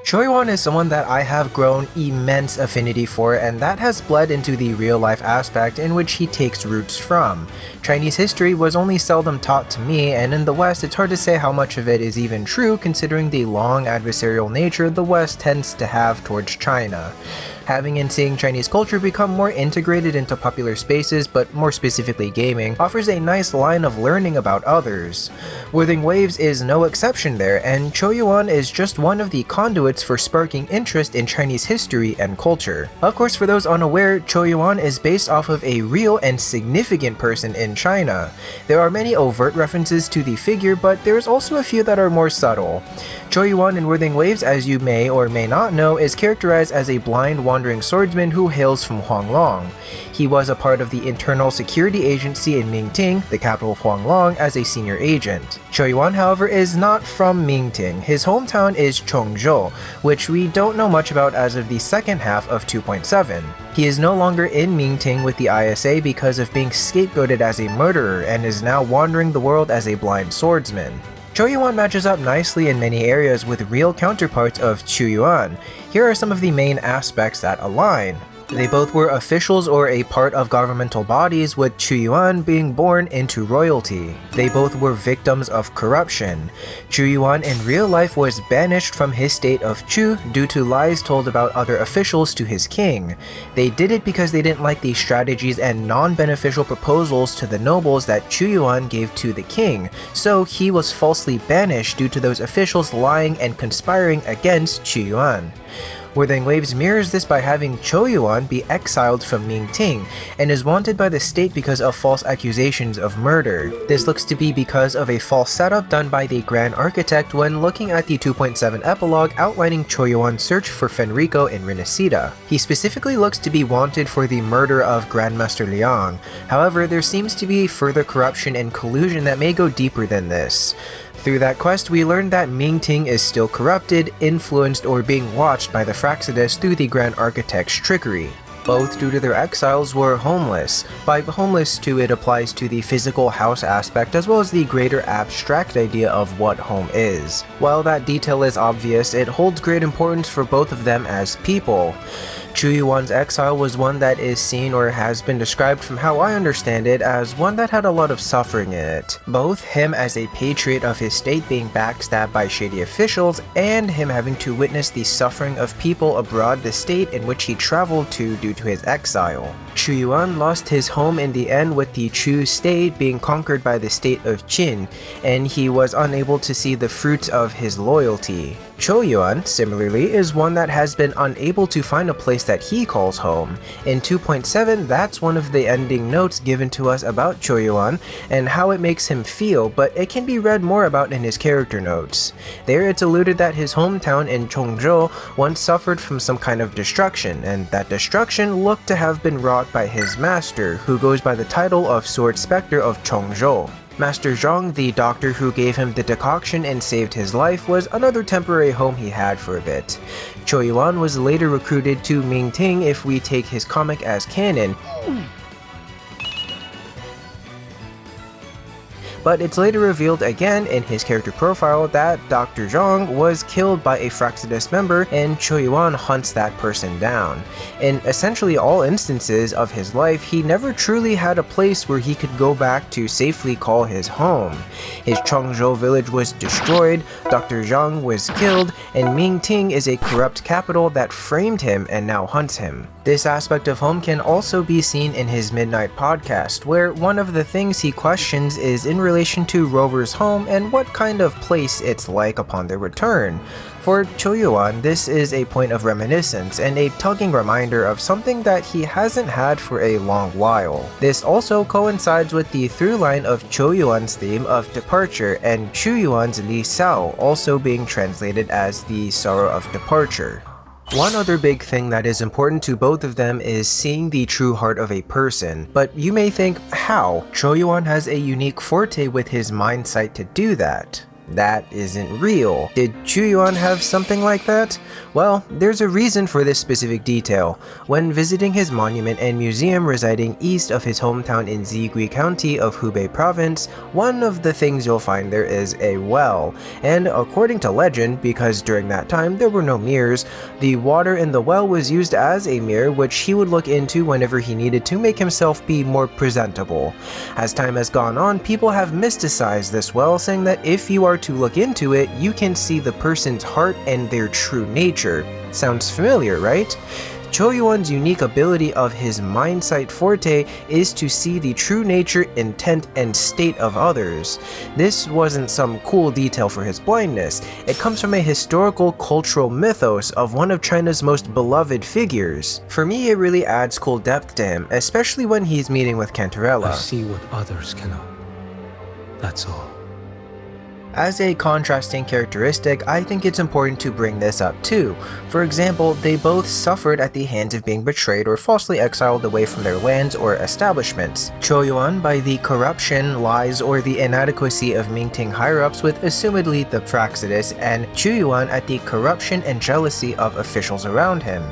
Qiuyuan is someone that I have grown immense affinity for, and that has bled into the real-life aspect in which he takes roots from. Chinese history was only seldom taught to me, and in the West it's hard to say how much of it is even true considering the long adversarial nature the West tends to have towards China. Having and seeing Chinese culture become more integrated into popular spaces, but more specifically gaming, offers a nice line of learning about others. Wuthering Waves is no exception there, and Qiuyuan is just one of the conduits for sparking interest in Chinese history and culture. Of course, for those unaware, Qiuyuan is based off of a real and significant person in China. There are many overt references to the figure, but there's also a few that are more subtle. Qiuyuan in Wuthering Waves, as you may or may not know, is characterized as a blind wandering swordsman who hails from Huanglong. He was a part of the Internal Security Agency in Mingting, the capital of Huanglong, as a senior agent. Qiuyuan, however, is not from Mingting. His hometown is Chongzhou, which we don't know much about as of the second half of 2.7. He is no longer in Mingting with the ISA because of being scapegoated as a murderer and is now wandering the world as a blind swordsman. Qiuyuan matches up nicely in many areas with real counterparts of Qiuyuan. Here are some of the main aspects that align. They both were officials or a part of governmental bodies, with Qiuyuan being born into royalty. They both were victims of corruption. Qiuyuan in real life was banished from his state of Chu due to lies told about other officials to his king. They did it because they didn't like the strategies and non-beneficial proposals to the nobles that Qiuyuan gave to the king, so he was falsely banished due to those officials lying and conspiring against Qiuyuan. Wuthering Waves mirrors this by having Qiuyuan be exiled from Mingting and is wanted by the state because of false accusations of murder. This looks to be because of a false setup done by the Grand Architect when looking at the 2.7 epilogue outlining Qiuyuan's search for Fenrico in Renacida. He specifically looks to be wanted for the murder of Grandmaster Liang. However, there seems to be further corruption and collusion that may go deeper than this. Through that quest, we learned that Mingting is still corrupted, influenced, or being watched by the Fraxidus through the Grand Architect's trickery. Both, due to their exiles, were homeless. By homeless too, it applies to the physical house aspect as well as the greater abstract idea of what home is. While that detail is obvious, it holds great importance for both of them as people. Qiuyuan's exile was one that is seen or has been described from how I understand it as one that had a lot of suffering in it. Both him as a patriot of his state being backstabbed by shady officials and him having to witness the suffering of people abroad the state in which he traveled to due to his exile. Qiuyuan lost his home in the end with the Chu state being conquered by the state of Qin, and he was unable to see the fruits of his loyalty. Qiuyuan, similarly, is one that has been unable to find a place that he calls home. In 2.7, that's one of the ending notes given to us about Qiuyuan and how it makes him feel, but it can be read more about in his character notes. There it's alluded that his hometown in Chongzhou once suffered from some kind of destruction, and that destruction looked to have been wrought by his master, who goes by the title of Sword Spectre of Chongzhou. Master Zhang, the doctor who gave him the decoction and saved his life, was another temporary home he had for a bit. Qiuyuan was later recruited to Mingting if we take his comic as canon, but it's later revealed again in his character profile that Dr. Zhang was killed by a Fraxidus member and Qiuyuan hunts that person down. In essentially all instances of his life, he never truly had a place where he could go back to safely call his home. His Chongzhou village was destroyed, Dr. Zhang was killed, and Mingting is a corrupt capital that framed him and now hunts him. This aspect of home can also be seen in his Midnight podcast, where one of the things he questions is in relation to Rover's home and what kind of place it's like upon their return. For Qiuyuan, this is a point of reminiscence and a tugging reminder of something that he hasn't had for a long while. This also coincides with the through line of Qiuyuan's theme of departure and Qiuyuan's Li Sao also being translated as the sorrow of departure. One other big thing that is important to both of them is seeing the true heart of a person, but you may think, how? Qiuyuan has a unique forte with his mind sight to do that. That isn't real. Did Qiuyuan have something like that? Well, there's a reason for this specific detail. When visiting his monument and museum residing east of his hometown in Zigui County of Hubei Province, one of the things you'll find there is a well. And according to legend, because during that time there were no mirrors, the water in the well was used as a mirror which he would look into whenever he needed to make himself be more presentable. As time has gone on, people have mysticized this well, saying that if you are to look into it, you can see the person's heart and their true nature. Sounds familiar, right? Qiuyuan's unique ability of his mind sight forte is to see the true nature, intent, and state of others. This wasn't some cool detail for his blindness. It comes from a historical cultural mythos of one of China's most beloved figures. For me, it really adds cool depth to him, especially when he's meeting with Cantarella. I see what others cannot. That's all. As a contrasting characteristic, I think it's important to bring this up too. For example, they both suffered at the hands of being betrayed or falsely exiled away from their lands or establishments. Qiuyuan by the corruption, lies, or the inadequacy of Mingting higher-ups with assumedly the Praxedis, and Qiuyuan at the corruption and jealousy of officials around him.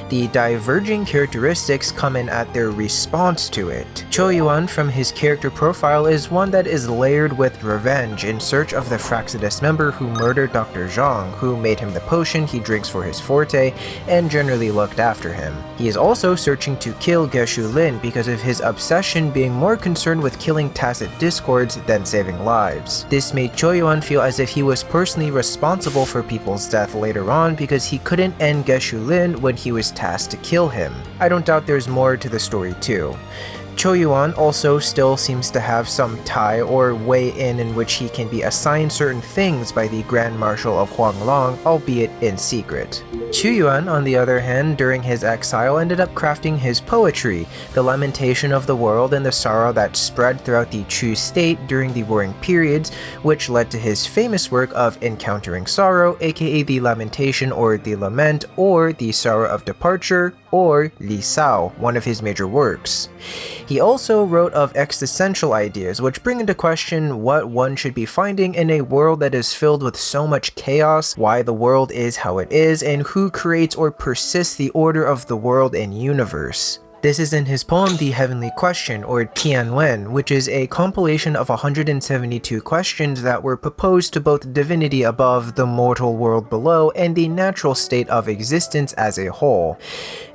The diverging characteristics come in at their response to it. Qiuyuan from his character profile is one that is layered with revenge in search of the Praxedis member who murdered Dr. Zhang, who made him the potion he drinks for his forte, and generally looked after him. He is also searching to kill Geshu Lin because of his obsession being more concerned with killing tacit discords than saving lives. This made Qiuyuan feel as if he was personally responsible for people's death later on because he couldn't end Geshu Lin when he was tasked to kill him. I don't doubt there's more to the story too. Qiuyuan also still seems to have some tie or way in which he can be assigned certain things by the Grand Marshal of Huanglong, albeit in secret. Qiuyuan, on the other hand, during his exile ended up crafting his poetry, the lamentation of the world and the sorrow that spread throughout the Chu state during the warring periods, which led to his famous work of Encountering Sorrow, aka the Lamentation or the Lament, or the Sorrow of Departure, or Li Sao, one of his major works. He also wrote of existential ideas, which bring into question what one should be finding in a world that is filled with so much chaos, why the world is how it is, and who creates or persists the order of the world and universe. This is in his poem The Heavenly Question, or Tianwen, which is a compilation of 172 questions that were proposed to both divinity above, the mortal world below, and the natural state of existence as a whole.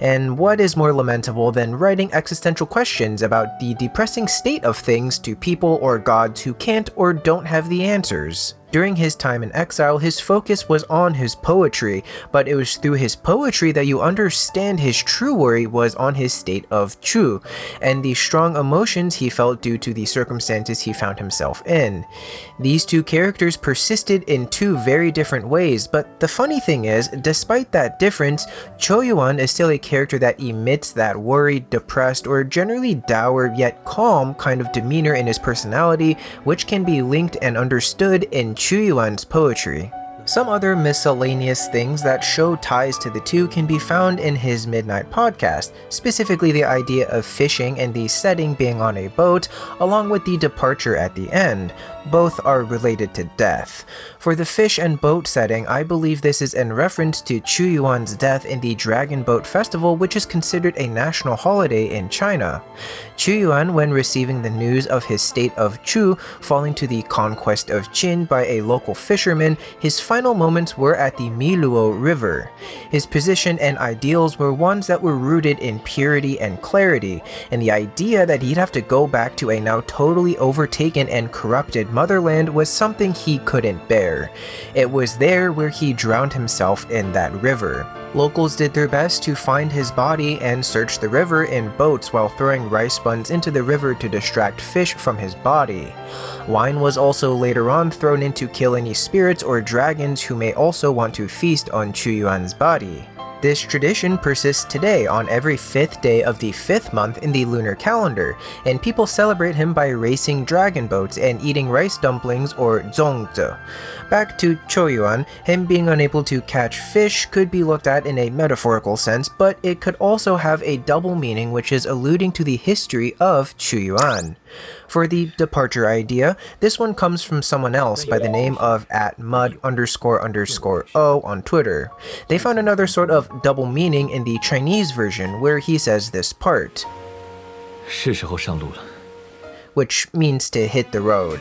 And what is more lamentable than writing existential questions about the depressing state of things to people or gods who can't or don't have the answers? During his time in exile, his focus was on his poetry, but it was through his poetry that you understand his true worry was on his state of Chu, and the strong emotions he felt due to the circumstances he found himself in. These two characters persisted in two very different ways, but the funny thing is, despite that difference, Qiuyuan is still a character that emits that worried, depressed, or generally dour yet calm kind of demeanor in his personality, which can be linked and understood in Qiuyuan's poetry. Some other miscellaneous things that show ties to the two can be found in his Midnight podcast, specifically the idea of fishing and the setting being on a boat, along with the departure at the end. Both are related to death. For the fish and boat setting, I believe this is in reference to Qiuyuan's death in the Dragon Boat Festival, which is considered a national holiday in China. Qiuyuan, when receiving the news of his state of Chu falling to the conquest of Qin by a local fisherman, his final moments were at the Miluo River. His position and ideals were ones that were rooted in purity and clarity, and the idea that he'd have to go back to a now totally overtaken and corrupted motherland was something he couldn't bear. It was there where he drowned himself in that river. Locals did their best to find his body and search the river in boats while throwing rice buns into the river to distract fish from his body. Wine was also later on thrown in to kill any spirits or dragons who may also want to feast on Qiuyuan's body. This tradition persists today on every 5th day of the 5th month in the lunar calendar, and people celebrate him by racing dragon boats and eating rice dumplings or zongzi. Back to Qiuyuan, him being unable to catch fish could be looked at in a metaphorical sense, but it could also have a double meaning which is alluding to the history of Qiuyuan. For the departure idea, this one comes from someone else by the name of @mud__o on Twitter. They found another sort of double meaning in the Chinese version where he says this part, 是时候上路了. which means to hit the road.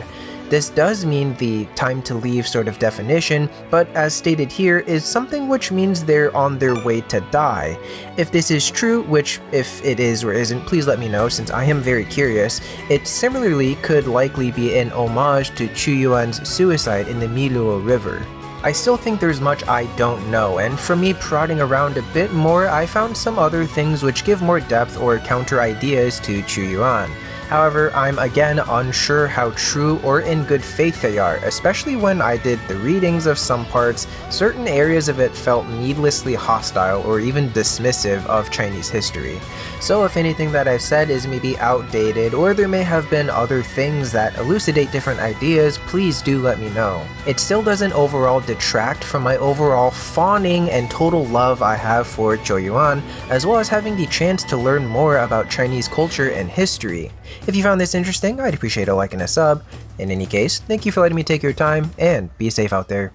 This does mean the time to leave sort of definition, but as stated here is something which means they're on their way to die. If this is true, which if it is or isn't, please let me know since I am very curious, it similarly could likely be an homage to Qiuyuan's suicide in the Miluo River. I still think there's much I don't know, and from me prodding around a bit more, I found some other things which give more depth or counter ideas to Qiuyuan. However, I'm again unsure how true or in good faith they are, especially when I did the readings of some parts, certain areas of it felt needlessly hostile or even dismissive of Chinese history. So if anything that I've said is maybe outdated or there may have been other things that elucidate different ideas, please do let me know. It still doesn't overall detract from my overall fawning and total love I have for Qiuyuan, as well as having the chance to learn more about Chinese culture and history. If you found this interesting, I'd appreciate a like and a sub. In any case, thank you for letting me take your time, and be safe out there.